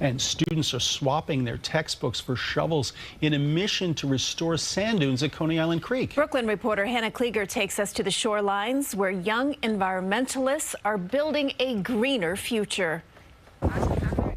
And students are swapping their textbooks for shovels in a mission to restore sand dunes at Coney Island Creek. Brooklyn reporter Hannah Kliger takes us to the shorelines where young environmentalists are building a greener future.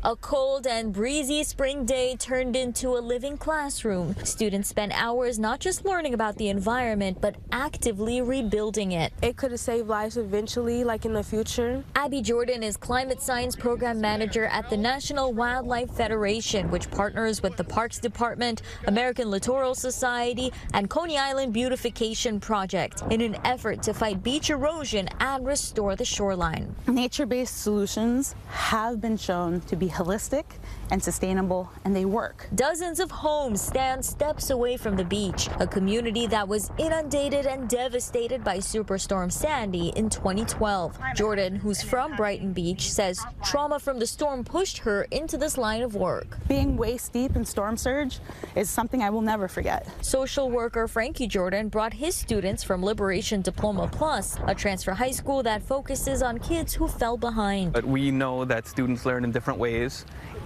A cold and breezy spring day turned into a living classroom. Students spent hours not just learning about the environment, but actively rebuilding it. It could have saved lives eventually, like in the future. Abby Jordan is climate science program manager at the National Wildlife Federation, which partners with the Parks Department, American Littoral Society, and Coney Island Beautification Project in an effort to fight beach erosion and restore the shoreline. Nature-based solutions have been shown to be holistic and sustainable, and they work. Dozens of homes stand steps away from the beach, a community that was inundated and devastated by Superstorm Sandy in 2012. Jordan, who's from Brighton Beach, says trauma from the storm pushed her into this line of work. Being waist deep in storm surge is something I will never forget. Social worker Frankie Jordan brought his students from Liberation Diploma Plus, a transfer high school that focuses on kids who fell behind. But we know that students learn in different ways,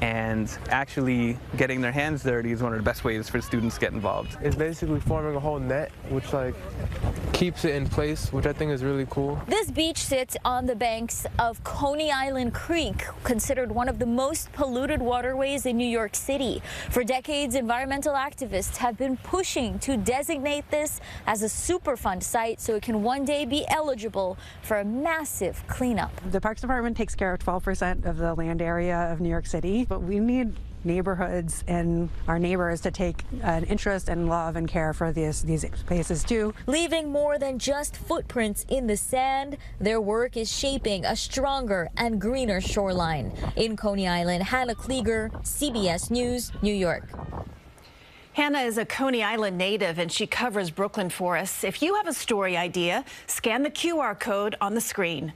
and actually getting their hands dirty is one of the best ways for students to get involved. It's basically forming a whole net, which keeps it in place, which I think is really cool. This beach sits on the banks of Coney Island Creek, considered one of the most polluted waterways in New York City. For decades, environmental activists have been pushing to designate this as a Superfund site so it can one day be eligible for a massive cleanup. The Parks Department takes care of 12% of the land area of New York City, but we need neighborhoods and our neighbors to take an interest and love and care for these places too. Leaving more than just footprints in the sand, their work is shaping a stronger and greener shoreline. In Coney Island, Hannah Kliger, CBS News, New York. Hannah is a Coney Island native and she covers Brooklyn for us. If you have a story idea, scan the QR code on the screen.